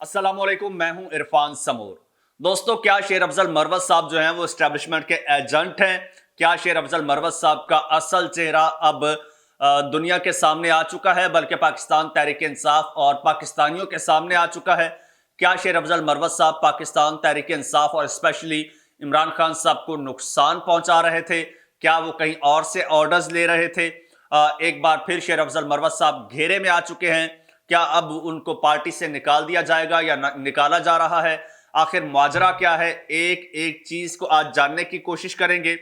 अस्सलाम वालेकुम, मैं हूं इरफान समूर। दोस्तों, क्या शेर अफजल मरवत साहब जो हैं वो एस्टेब्लिशमेंट के एजेंट हैं? क्या शेर अफजल मरवत साहब का असल चेहरा अब दुनिया के सामने आ चुका है, बल्कि पाकिस्तान तहरीक इंसाफ और पाकिस्तानियों के सामने आ चुका है? क्या शेर अफजल मरवत साहब पाकिस्तान तहरीक इंसाफ और स्पेशली इमरान खान साहब को नुकसान पहुंचा रहे थे? क्या वो कहीं और से ऑर्डर्स ले रहे थे? एक बार फिर शेर अफजल मरवत साहब घेरे में आ चुके हैं। क्या अब उनको पार्टी से निकाल दिया जाएगा या निकाला जा रहा है? आखिर माजरा क्या है? एक एक चीज को आज जानने की कोशिश करेंगे।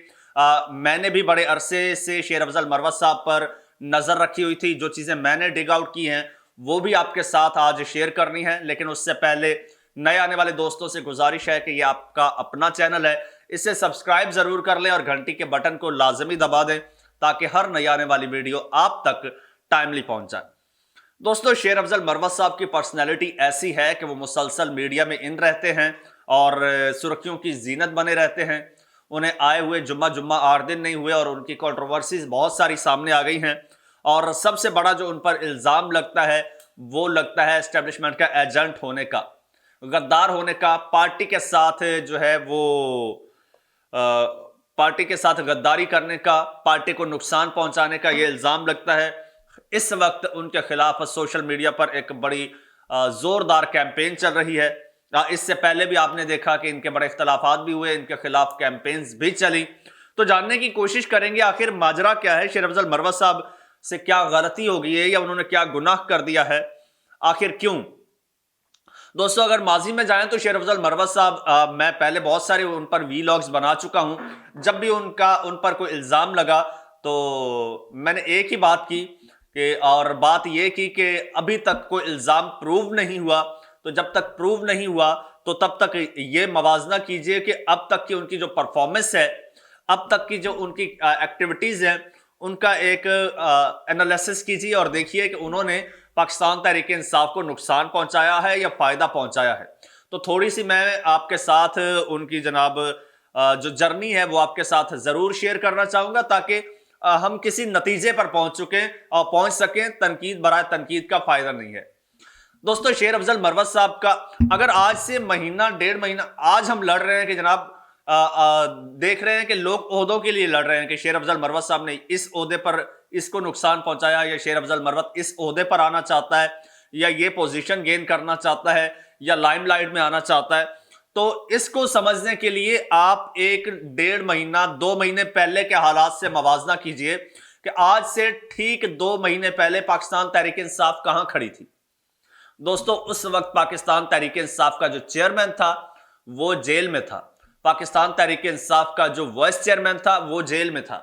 मैंने भी बड़े अरसे से शेर अफजल मरवत साहब पर नजर रखी हुई थी। जो चीजें मैंने डिग आउट की हैं वो भी आपके साथ आज शेयर करनी है, लेकिन उससे पहले नए आने वाले दोस्तों से गुजारिश है कि ये आपका अपना चैनल है, इसे सब्सक्राइब जरूर कर लें और घंटी के बटन को लाजमी दबा दें ताकि हर नई आने वाली वीडियो आप तक टाइमली पहुंच जाए। दोस्तों, शेर अफजल मरवत साहब की पर्सनैलिटी ऐसी है कि वो मुसलसल मीडिया में इन रहते हैं और सुर्खियों की जीनत बने रहते हैं। उन्हें आए हुए जुम्मा 8 दिन नहीं हुए और उनकी कंट्रोवर्सीज बहुत सारी सामने आ गई हैं। और सबसे बड़ा जो उन पर इल्ज़ाम लगता है वो लगता है एस्टेब्लिशमेंट का एजेंट होने का, गद्दार होने का, पार्टी के साथ जो है वो पार्टी के साथ गद्दारी करने का, पार्टी को नुकसान पहुंचाने का ये इल्ज़ाम लगता है। इस वक्त उनके खिलाफ सोशल मीडिया पर एक बड़ी जोरदार कैंपेन चल रही है। इससे पहले भी आपने देखा कि इनके बड़े इख्तलाफात भी हुए, इनके खिलाफ कैंपेन्स भी चली। तो जानने की कोशिश करेंगे आखिर माजरा क्या है, शेर अफजल मरवत साहब से क्या गलती हो गई है या उन्होंने क्या गुनाह कर दिया है, आखिर क्यों? दोस्तों, अगर माजी में जाएं तो शेर अफजल मरवत साहब, मैं पहले बहुत सारे उन पर वीलॉग्स बना चुका हूं। जब भी उन पर कोई इल्ज़ाम लगा तो मैंने एक ही बात की और बात यह की कि अभी तक कोई इल्ज़ाम प्रूव नहीं हुआ। तो जब तक प्रूव नहीं हुआ तो तब तक ये मवाजना कीजिए कि अब तक की उनकी जो परफॉर्मेंस है, अब तक की जो उनकी एक्टिविटीज़ हैं, उनका एक एनालिसिस कीजिए और देखिए कि उन्होंने पाकिस्तान तहरीक इंसाफ को नुकसान पहुंचाया है या फ़ायदा पहुंचाया है। तो थोड़ी सी मैं आपके साथ उनकी जनाब जो जर्नी है वो आपके साथ ज़रूर शेयर करना चाहूँगा ताकि हम किसी नतीजे पर पहुंच सकें। तनकीद बराए तनकीद का फायदा नहीं है। दोस्तों, शेर अफजल मरवत साहब का अगर आज से महीना 1.5 महीना आज हम लड़ रहे हैं कि जनाब देख रहे हैं कि लोग ओहदों के लिए लड़ रहे हैं कि शेर अफजल मरवत साहब ने इस ओहदे पर इसको नुकसान पहुंचाया या शेर अफजल मरवत इस ओहदे पर आना चाहता है या ये पोजीशन गेन करना चाहता है या लाइमलाइट में आना चाहता है। तो इसको समझने के लिए आप 1.5 महीना 2 महीने पहले के हालात से मवाजना कीजिए कि आज से ठीक 2 महीने पहले पाकिस्तान तहरीक इंसाफ कहां खड़ी थी। दोस्तों, उस वक्त पाकिस्तान तहरीक इंसाफ का जो चेयरमैन था वो जेल में था। पाकिस्तान तहरीक इंसाफ का जो वाइस चेयरमैन था वो जेल में था।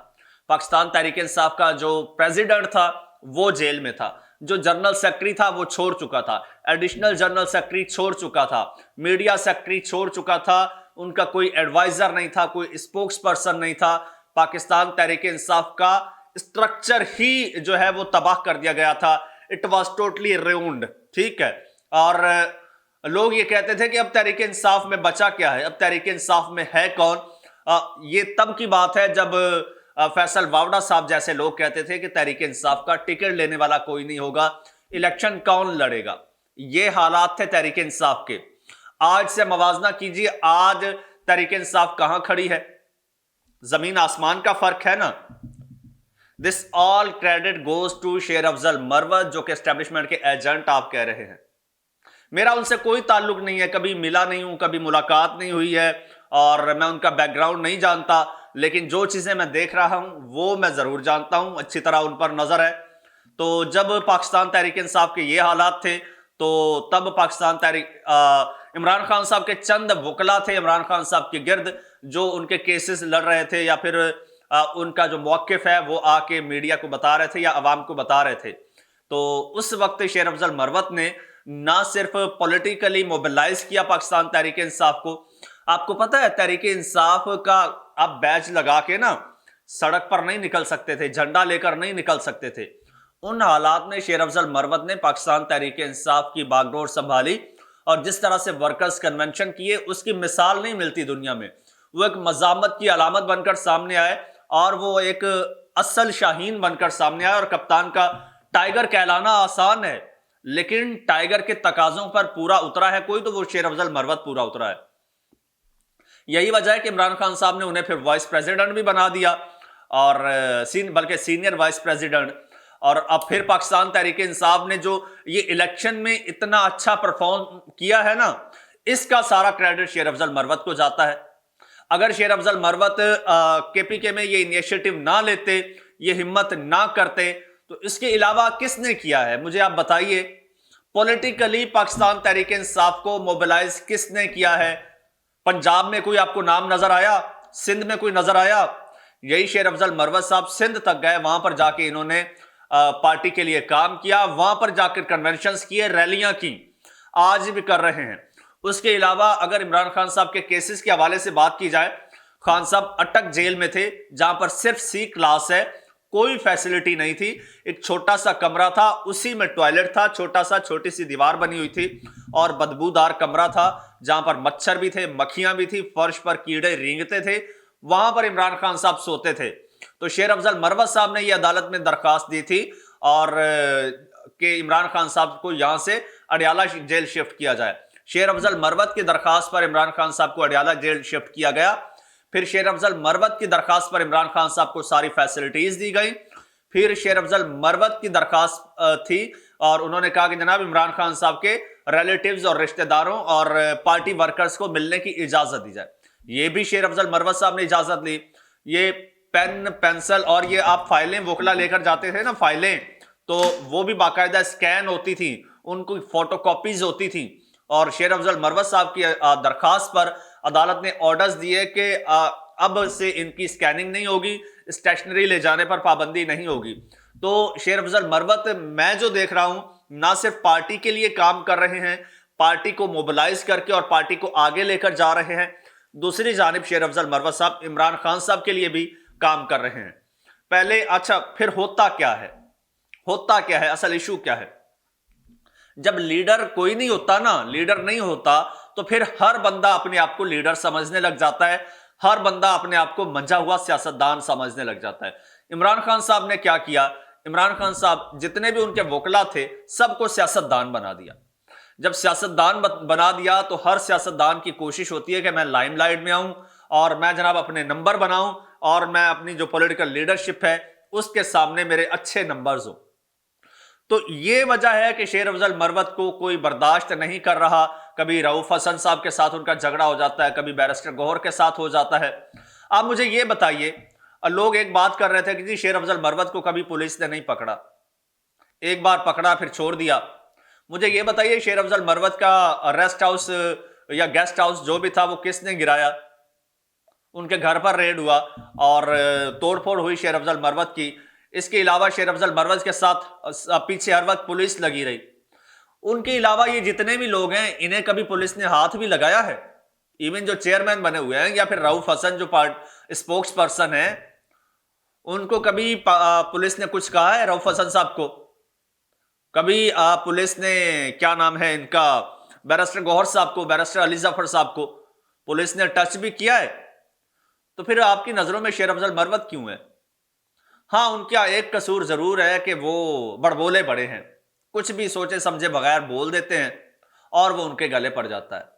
पाकिस्तान तहरीक इंसाफ का जो प्रेसिडेंट था वो जेल में था। जो जनरल सेक्रेटरी था वो छोड़ चुका था, एडिशनल जनरल सेक्रेटरी छोड़ चुका था, मीडिया सेक्रेटरी छोड़ चुका था, उनका कोई एडवाइजर नहीं था, कोई स्पोक्स पर्सन नहीं था। पाकिस्तान तहरीक इंसाफ का स्ट्रक्चर ही जो है वो तबाह कर दिया गया था। इट वॉज टोटली रूइंड, ठीक है। और लोग ये कहते थे कि अब तहरीक इंसाफ में बचा क्या है, अब तहरीक इंसाफ में है कौन। ये तब की बात है जब फैसल वावड़ा साहब जैसे लोग कहते थे कि तहरीक इंसाफ का टिकट लेने वाला कोई नहीं होगा, इलेक्शन कौन लड़ेगा। ये हालात थे तहरीक इंसाफ के। आज से मवाजना कीजिए, आज तहरीक इंसाफ कहां खड़ी है। जमीन आसमान का फर्क है ना। This all credit goes to Sher Afzal Marwat, जो कि एस्टेब्लिशमेंट के एजेंट आप कह रहे हैं। मेरा उनसे कोई ताल्लुक नहीं है, कभी मिला नहीं हूं, कभी मुलाकात नहीं हुई है और मैं उनका बैकग्राउंड नहीं जानता, लेकिन जो चीजें मैं देख रहा हूं वो मैं जरूर जानता हूं, अच्छी तरह उन पर नजर है। तो जब पाकिस्तान तहरीक इंसाफ के ये हालात थे तो तब पाकिस्तान तहरीक इमरान खान साहब के चंद वकला थे इमरान खान साहब के गिर्द जो उनके केसेस लड़ रहे थे या फिर उनका जो मौक़िफ़ है वो आके मीडिया को बता रहे थे या अवाम को बता रहे थे। तो उस वक्त शेर अफजल मरवत ने ना सिर्फ पॉलिटिकली मोबिलाइज किया पाकिस्तान तहरीक इंसाफ को। आपको पता है तहरीक इंसाफ का आप बैच लगा के ना सड़क पर नहीं निकल सकते थे, झंडा लेकर नहीं निकल सकते थे। उन हालात में शेर अफजल मरवत ने पाकिस्तान तहरीक इंसाफ की बागडोर संभाली और जिस तरह से वर्कर्स कन्वेंशन किए उसकी मिसाल नहीं मिलती दुनिया में। वो एक मज़ामत की अलामत बनकर सामने आए और वो एक असल शाहीन बनकर सामने आए। और कप्तान का टाइगर कहलाना आसान है, लेकिन टाइगर के तकाजों पर पूरा उतरा है कोई, तो वो शेर अफजल मरवत पूरा उतरा है। यही वजह है कि इमरान खान साहब ने उन्हें फिर वाइस प्रेसिडेंट भी बना दिया, और बल्कि सीनियर वाइस प्रेसिडेंट। और अब फिर पाकिस्तान तहरीक इंसाफ ने जो ये इलेक्शन में इतना अच्छा परफॉर्म किया है ना, इसका सारा क्रेडिट शेर अफजल मरवत को जाता है। अगर शेर अफजल मरवत केपीके में ये इनिशिएटिव ना लेते, ये हिम्मत ना करते, तो इसके अलावा किसने किया है मुझे आप बताइए। पॉलिटिकली पाकिस्तान तहरीक इंसाफ को मोबिलाइज किसने किया है? पंजाब में कोई आपको नाम नजर आया? सिंध में कोई नजर आया? यही शेर अफजल मरवत साहब सिंध तक गए, वहां पर जाके इन्होंने पार्टी के लिए काम किया, वहां पर जाकर कन्वेंशंस किए, रैलियां की, आज भी कर रहे हैं। उसके अलावा अगर इमरान खान साहब के केसेस के हवाले से बात की जाए, खान साहब अटक जेल में थे, जहां पर सिर्फ सी क्लास है, कोई फैसिलिटी नहीं थी, एक छोटा सा कमरा था, उसी में टॉयलेट था, छोटी सी दीवार बनी हुई थी, और बदबूदार कमरा था जहां पर मच्छर भी थे, मक्खियां भी थी, फर्श पर कीड़े रेंगते थे, वहां पर इमरान खान साहब सोते थे। तो शेर अफजल मरवत साहब ने यह अदालत में दरखास्त दी थी और कि इमरान खान साहब को यहां से अडयाला जेल शिफ्ट किया जाए। शेर अफजल मरवत की दरखास्त पर इमरान खान साहब को अडयाला जेल शिफ्ट किया गया। फिर शेर अफजल मरवत की दरखास्त पर इमरान खान साहब को सारी फैसिलिटीज दी गई। फिर शेर अफजल मरवत की दरखास्त थी और उन्होंने कहा कि जनाब इमरान खान साहब के रिलेटिव्स और रिश्तेदारों और पार्टी वर्कर्स को मिलने की इजाजत दी जाए। ये भी शेर अफजल मरवत साहब ने इजाजत ली। ये पेन पेंसिल और ये आप फाइलें वोकला लेकर जाते थे ना, फाइलें, तो वो भी बाकायदा स्कैन होती थी, उनको फोटोकॉपीज होती थी। और शेर अफजल मरवत साहब की दरखास्त पर अदालत ने ऑर्डर्स दिए कि अब से इनकी स्कैनिंग नहीं होगी, स्टेशनरी ले जाने पर पाबंदी नहीं होगी। तो शेर अफजल मरवत मैं जो देख रहा हूं, ना सिर्फ पार्टी के लिए काम कर रहे हैं, पार्टी को मोबिलाइज करके और पार्टी को आगे लेकर जा रहे हैं, दूसरी जानिब शेर अफजल मरवत साहब इमरान खान साहब के लिए भी काम कर रहे हैं। पहले अच्छा, फिर होता क्या है? होता क्या है, असल इशू क्या है? जब लीडर कोई नहीं होता ना, लीडर नहीं होता, तो फिर हर बंदा अपने आप को लीडर समझने लग जाता है, हर बंदा अपने आप को मंझा हुआ सियासतदान समझने लग जाता है। इमरान खान साहब ने क्या किया? इमरान खान साहब जितने भी उनके वकला थे सबको सियासतदान बना दिया। जब सियासतदान बना दिया तो हर सियासतदान की कोशिश होती है कि मैं लाइमलाइट में आऊं और मैं जनाब अपने नंबर बनाऊं और मैं अपनी जो पॉलिटिकल लीडरशिप है उसके सामने मेरे अच्छे नंबर्स हो। तो ये वजह है कि शेर अफजल मरवत को कोई बर्दाश्त नहीं कर रहा। कभी रऊफ हसन साहब के साथ उनका झगड़ा हो जाता है, कभी बैरिस्टर गौहर के साथ हो जाता है। आप मुझे ये बताइए, लोग एक बात कर रहे थे कि जी शेर अफजल मरवत को कभी पुलिस ने नहीं पकड़ा, एक बार पकड़ा फिर छोड़ दिया। मुझे ये बताइए शेर अफजल मरवत का रेस्ट हाउस या गेस्ट हाउस जो भी था वो किसने गिराया? उनके घर पर रेड हुआ और तोड़फोड़ हुई शेर अफजल मरवत की। इसके अलावा शेर अफजल मरवत के साथ पीछे हर वक्त पुलिस लगी रही। उनके अलावा ये जितने भी लोग हैं इन्हें कभी पुलिस ने हाथ भी लगाया है? इवन जो चेयरमैन बने हुए हैं या फिर रऊफ हसन जो स्पोक्स पर्सन है, उनको कभी पुलिस ने कुछ कहा है? रऊफ हसन साहब को कभी पुलिस ने, क्या नाम है इनका, बैरिस्टर गौहर साहब को, बैरिस्टर अली जफर साहब को पुलिस ने टच भी किया है? तो फिर आपकी नजरों में शेर अफजल मरवत क्यों है? हाँ, उनका एक कसूर जरूर है कि वो बड़बोले बड़े हैं, कुछ भी सोचे समझे बगैर बोल देते हैं और वो उनके गले पड़ जाता है।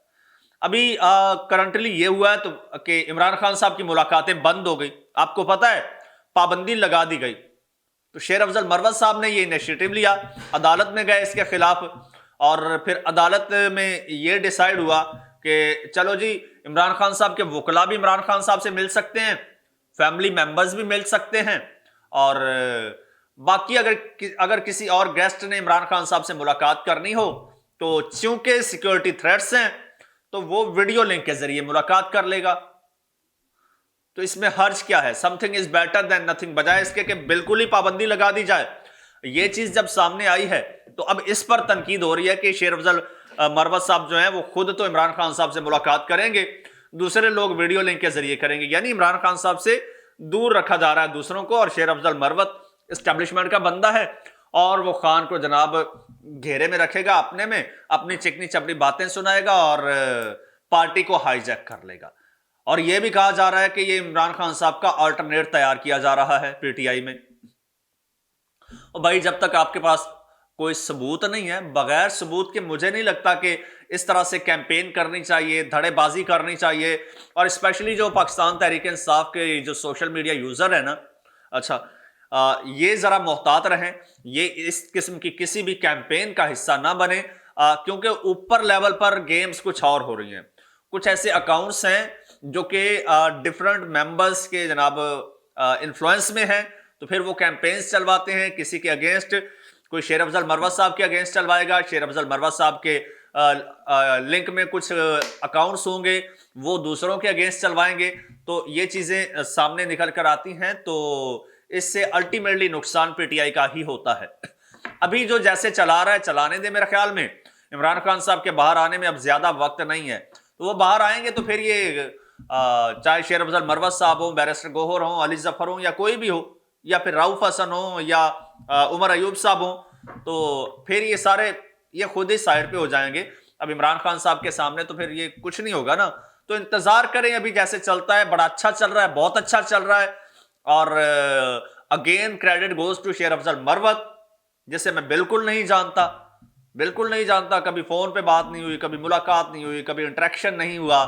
अभी करंटली ये हुआ है तो कि इमरान खान साहब की मुलाकातें बंद हो गई, आपको पता है, पाबंदी लगा दी गई। तो शेर अफजल मरवत साहब ने ये इनिशिएटिव लिया, अदालत में गए इसके खिलाफ, और फिर अदालत में ये डिसाइड हुआ कि चलो जी इमरान खान साहब के वकला भी इमरान खान साहब से मिल सकते हैं, फैमिली मेंबर्स भी मिल सकते हैं, और बाकी अगर किसी और गेस्ट ने इमरान खान साहब से मुलाकात करनी हो तो चूंकि सिक्योरिटी थ्रेट्स हैं तो वो वीडियो लिंक के जरिए मुलाकात कर लेगा। तो इसमें हर्ज क्या है? Something is better than nothing, बजाय इसके कि बिल्कुल ही पाबंदी लगा दी जाए। ये चीज जब सामने आई है तो अब इस पर तनकीद हो रही है कि शेर अफजल मरवत साहब जो हैं वो खुद तो इमरान खान साहब से मुलाकात करेंगे, दूसरे लोग वीडियो लिंक के जरिए करेंगे, यानी इमरान खान साहब से दूर रखा जा रहा है दूसरों को। और शेर अफजल मरवत एस्टेब्लिशमेंट का बंदा है और वो खान को जनाब घेरे में रखेगा, अपने में अपनी चिकनी चपड़ी बातें सुनाएगा और पार्टी को हाईजैक कर लेगा। और यह भी कहा जा रहा है कि ये इमरान खान साहब का अल्टरनेट तैयार किया जा रहा है पीटीआई में। और भाई जब तक आपके पास کوئی ثبوت نہیں ہے. بغیر ثبوت کے مجھے نہیں لگتا کہ اس طرح سے کیمپین کرنی چاہیے, دھڑے بازی کرنی چاہیے. اور اسپیشلی جو پاکستان تحریک انصاف کے جو سوشل میڈیا یوزر ہیں نا, اچھا یہ ذرا محتاط رہیں, یہ اس قسم کی کسی بھی کیمپین کا حصہ نہ بنے, کیونکہ اوپر لیول پر گیمز کچھ اور ہو رہی ہیں. کچھ ایسے اکاؤنٹس ہیں جو کہ ڈفرنٹ ممبرز کے جناب انفلوئنس میں ہیں, تو پھر وہ کیمپینز چلواتے ہیں کسی کے اگینسٹ. کوئی شیر افضل مروت صاحب کے اگینسٹ چلوائے گا, شیر افضل مروت صاحب کے لنک میں کچھ اکاؤنٹس ہوں گے, وہ دوسروں کے اگینسٹ چلوائیں گے. تو یہ چیزیں سامنے نکل کر آتی ہیں, تو اس سے الٹیمیٹلی نقصان پی ٹی آئی کا ہی ہوتا ہے. ابھی جو جیسے چلا رہا ہے چلانے دے, میرے خیال میں عمران خان صاحب کے باہر آنے میں اب زیادہ وقت نہیں ہے. تو وہ باہر آئیں گے تو پھر یہ چاہے شیر افضل مروت صاحب ہوں, بیرسٹر گوہر ہوں, علی ظفر ہوں, یا کوئی بھی ہو, یا پھر رؤف حسن ہوں, یا عمر ایوب صاحب ہوں, تو پھر یہ سارے یہ خود ہی سائڈ پہ ہو جائیں گے. اب عمران خان صاحب کے سامنے تو پھر یہ کچھ نہیں ہوگا نا. تو انتظار کریں, ابھی جیسے چلتا ہے بڑا اچھا چل رہا ہے, بہت اچھا چل رہا ہے. اور اگین کریڈٹ گوز ٹو شیر افضل مروت, جسے میں بالکل نہیں جانتا, کبھی فون پہ بات نہیں ہوئی, کبھی ملاقات نہیں ہوئی, کبھی انٹریکشن نہیں ہوا.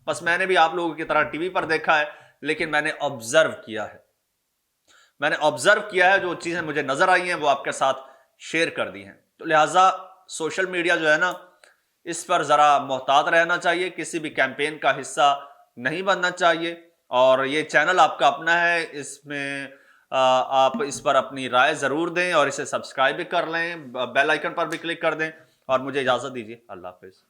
بس میں نے بھی آپ لوگوں کی طرح ٹی وی پر دیکھا ہے, لیکن میں نے آبزرو کیا ہے, جو چیزیں مجھے نظر آئی ہیں وہ آپ کے ساتھ شیئر کر دی ہیں. تو لہٰذا سوشل میڈیا جو ہے نا, اس پر ذرا محتاط رہنا چاہیے, کسی بھی کیمپین کا حصہ نہیں بننا چاہیے. اور یہ چینل آپ کا اپنا ہے, اس میں آپ اس پر اپنی رائے ضرور دیں, اور اسے سبسکرائب بھی کر لیں, بیل آئیکن پر بھی کلک کر دیں. اور مجھے اجازت دیجیے, اللہ حافظ.